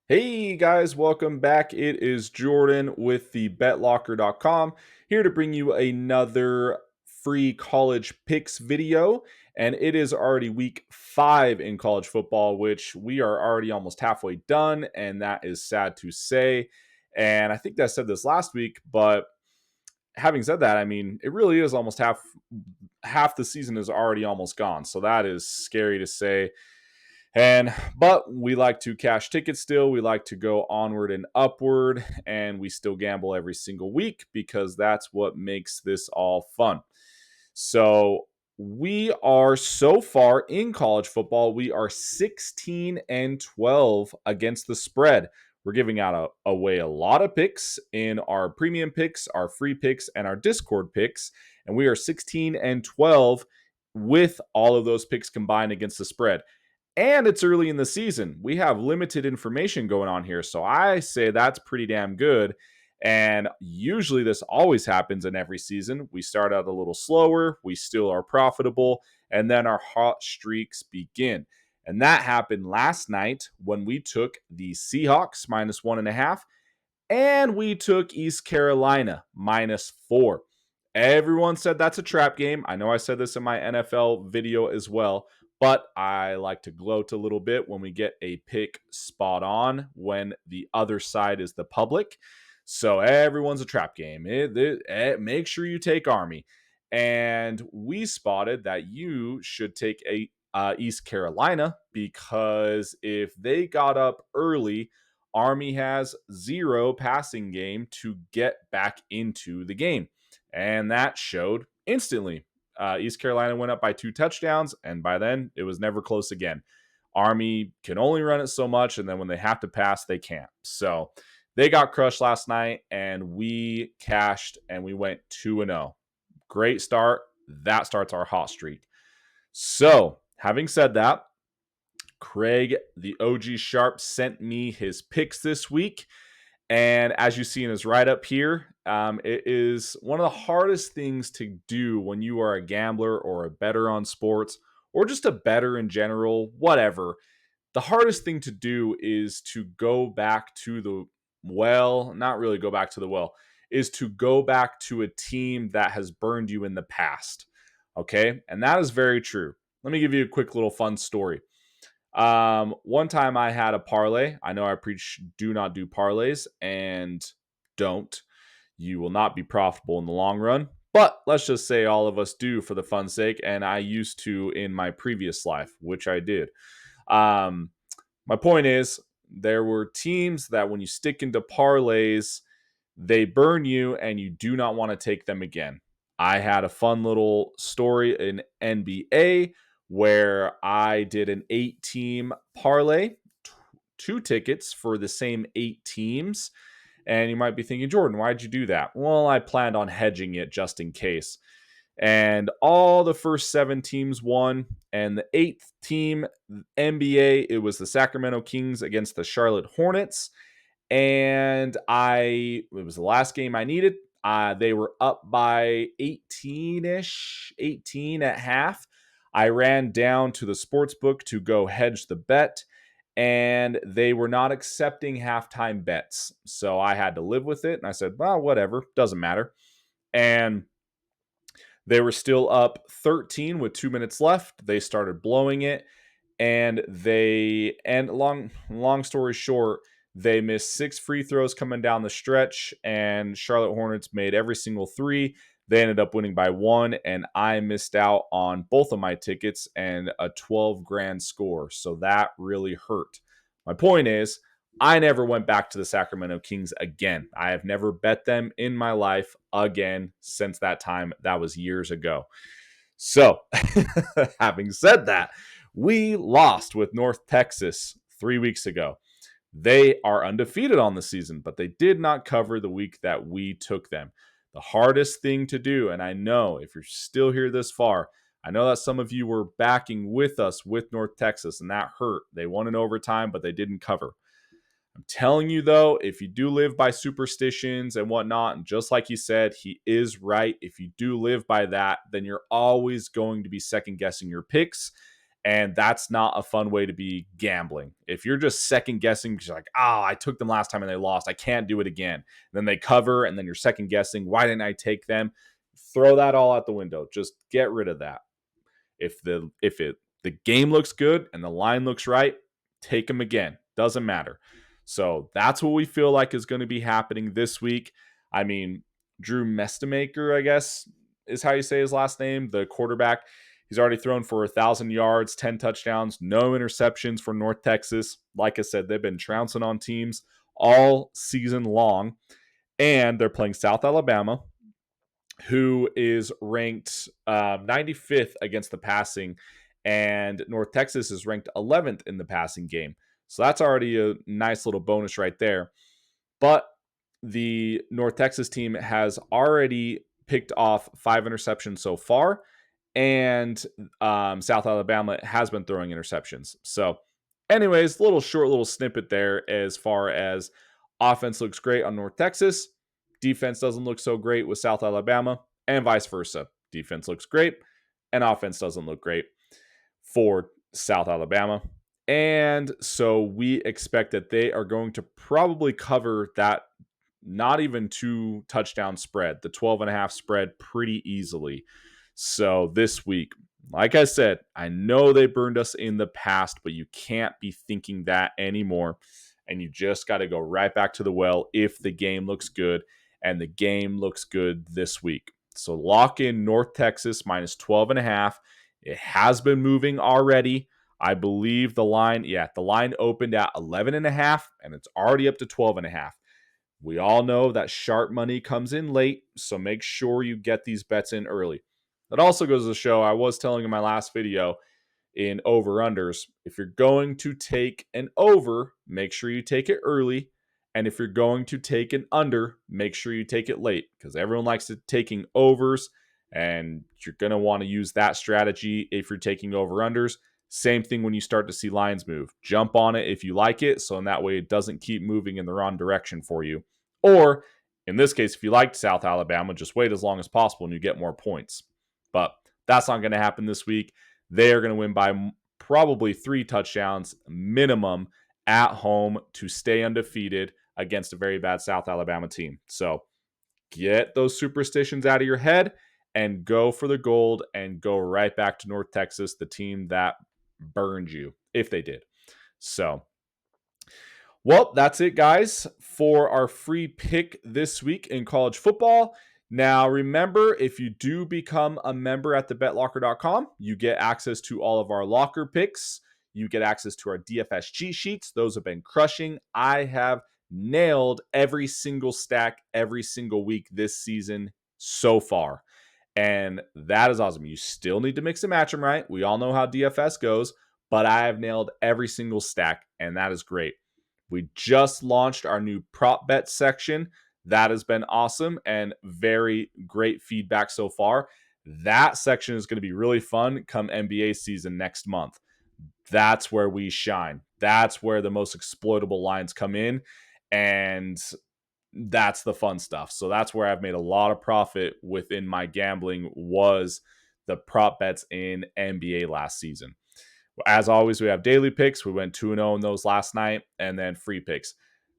Hey guys, welcome back. It is Jordan with the betlocker.com here to bring you another free college picks video. And it is already week 5 in college football, which we are already almost halfway done. And that is sad to say. And I think I said this last week, but having said that, I mean, it really is almost half the season is already almost gone. So that is scary to say. But we like to cash tickets still. We like to go onward and upward, and we still gamble every single week because that's what makes this all fun. So we are so far in college football, we are 16 and 12 against the spread. We're giving out away a lot of picks in our premium picks, our free picks, and our Discord picks. And we are 16 and 12 with all of those picks combined against the spread. And it's early in the season. We have limited information going on here. So I say that's pretty damn good. And usually this always happens in every season. We start out a little slower, we still are profitable, and then our hot streaks begin. And that happened last night when we took the Seahawks -1.5 and we took East Carolina -4. Everyone said that's a trap game. I know I said this in my NFL video as well, but I like to gloat a little bit when we get a pick spot on when the other side is the public. So everyone's a trap game. Make sure you take Army. And we spotted that you should take a East Carolina because if they got up early, Army has zero passing game to get back into the game. And that showed instantly. East Carolina went up by 2 touchdowns, and by then it was never close again. Army can only run it so much, and then when they have to pass, they can't. So they got crushed last night, and we cashed and we went 2-0. Great start. That starts our hot streak. So, having said that, Craig, the OG Sharp, sent me his picks this week. And as you see in his write up here, it is one of the hardest things to do when you are a gambler or a bettor on sports or just a bettor in general, whatever. The hardest thing to do is to go back to not really go back to the well, is to go back to a team that has burned you in the past. Okay. And that is very true. Let me give you a quick little fun story. One time I had a parlay. I know I preach do not do parlays, and don't. You will not be profitable in the long run. But let's just say all of us do for the fun sake, and I used to in my previous life, which I did. Um, my point is, there were teams that when you stick into parlays, they burn you and you do not want to take them again. I had a fun little story in NBA where I did an 8-team parlay, 2 tickets for the same 8 teams. And you might be thinking, Jordan, why'd you do that? Well, I planned on hedging it just in case. And all the first 7 teams won. And the 8th team, NBA, it was the Sacramento Kings against the Charlotte Hornets. And it was the last game I needed. They were up by 18-ish, 18 at half. I ran down to the sports book to go hedge the bet, and they were not accepting halftime bets. So I had to live with it. And I said, well, whatever, doesn't matter. And they were still up 13 with 2 minutes left. They started blowing it, and long story short, they missed 6 free throws coming down the stretch, and Charlotte Hornets made every single 3. They ended up winning by 1, and I missed out on both of my tickets and a 12 grand score. So that really hurt. My point is, I never went back to the Sacramento Kings again. I have never bet them in my life again since that time. That was years ago. So, having said that, we lost with North Texas 3 weeks ago. They are undefeated on the season, but they did not cover the week that we took them. The hardest thing to do, and I know if you're still here this far, I know that some of you were backing with us with North Texas, and that hurt. They won in overtime, but they didn't cover. I'm telling you, though, if you do live by superstitions and whatnot, and just like he said, he is right. If you do live by that, then you're always going to be second guessing your picks. And that's not a fun way to be gambling. If you're just second guessing, because you're like, oh, I took them last time and they lost, I can't do it again. And then they cover, and then you're second guessing, why didn't I take them? Throw that all out the window. Just get rid of that. If the game looks good and the line looks right, take them again. Doesn't matter. So that's what we feel like is going to be happening this week. I mean, Drew Mestemaker, I guess is how you say his last name, the quarterback. He's already thrown for 1,000 yards, 10 touchdowns, no interceptions for North Texas. Like I said, they've been trouncing on teams all season long, and they're playing South Alabama, who is ranked 95th against the passing, and North Texas is ranked 11th in the passing game. So that's already a nice little bonus right there. But the North Texas team has already picked off 5 interceptions so far, and South Alabama has been throwing interceptions. So, anyways, little snippet there as far as offense looks great on North Texas. Defense doesn't look so great with South Alabama, and vice versa. Defense looks great, and offense doesn't look great for South Alabama. And so we expect that they are going to probably cover that not even 2 touchdown spread, the 12.5 spread, pretty easily. So this week, like I said, I know they burned us in the past, but you can't be thinking that anymore. And you just got to go right back to the well if the game looks good, and the game looks good this week. So lock in North Texas minus 12.5. It has been moving already. I believe the line opened at 11.5, and it's already up to 12.5. We all know that sharp money comes in late, so make sure you get these bets in early. That also goes to show, I was telling in my last video in over-unders, if you're going to take an over, make sure you take it early. And if you're going to take an under, make sure you take it late, because everyone likes taking overs, and you're going to want to use that strategy if you're taking over-unders. Same thing when you start to see lines move. Jump on it if you like it, so in that way it doesn't keep moving in the wrong direction for you. Or, in this case, if you liked South Alabama, just wait as long as possible and you get more points. But that's not going to happen this week. They are going to win by probably 3 touchdowns minimum at home to stay undefeated against a very bad South Alabama team. So get those superstitions out of your head and go for the gold and go right back to North Texas, the team that burned you, if they did. So, well, that's it, guys, for our free pick this week in college football. Now, remember, if you do become a member at thebetlocker.com, you get access to all of our locker picks. You get access to our DFS cheat sheets. Those have been crushing. I have nailed every single stack every single week this season so far. And that is awesome. You still need to mix and match them, right? We all know how DFS goes, but I have nailed every single stack, and that is great. We just launched our new prop bet section. That has been awesome and very great feedback so far. That section is going to be really fun come NBA season next month. That's where we shine. That's where the most exploitable lines come in, and that's the fun stuff. So that's where I've made a lot of profit within my gambling, was the prop bets in NBA last season. As always, we have daily picks. We went 2-0 in those last night, and then free picks.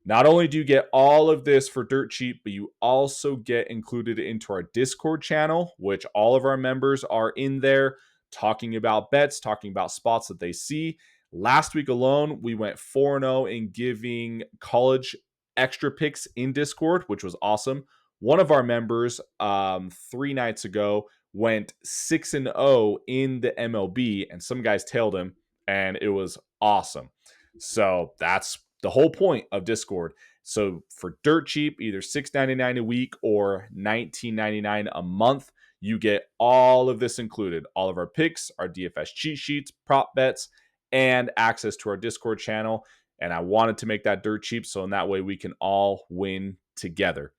Not only do you get all of this for dirt cheap, but you also get included into our Discord channel, which all of our members are in there talking about bets, talking about spots that they see. Last week alone, we went 4-0 in giving college extra picks in Discord, which was awesome. One of our members 3 nights ago went 6-0 in the MLB, and some guys tailed him, and it was awesome. So that's the whole point of Discord. So for dirt cheap, either $6.99 a week or $19.99 a month, you get all of this included. All of our picks, our DFS cheat sheets, prop bets, and access to our Discord channel. And I wanted to make that dirt cheap, so in that way we can all win together.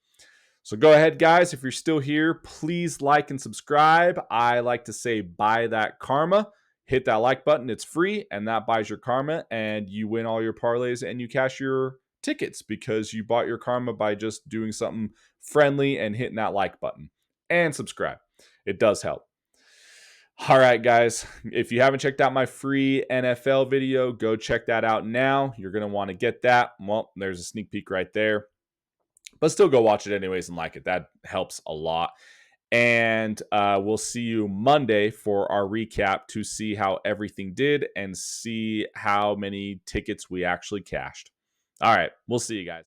So go ahead, guys. If you're still here, please like and subscribe. I like to say buy that karma. Hit that like button. It's free, and that buys your karma, and you win all your parlays and you cash your tickets because you bought your karma by just doing something friendly and hitting that like button. And subscribe. It does help. All right, guys, if you haven't checked out my free NFL video, go check that out now. You're going to want to get that. Well, there's a sneak peek right there, but still go watch it anyways and like it. That helps a lot. And we'll see you Monday for our recap to see how everything did and see how many tickets we actually cashed. All right, we'll see you guys.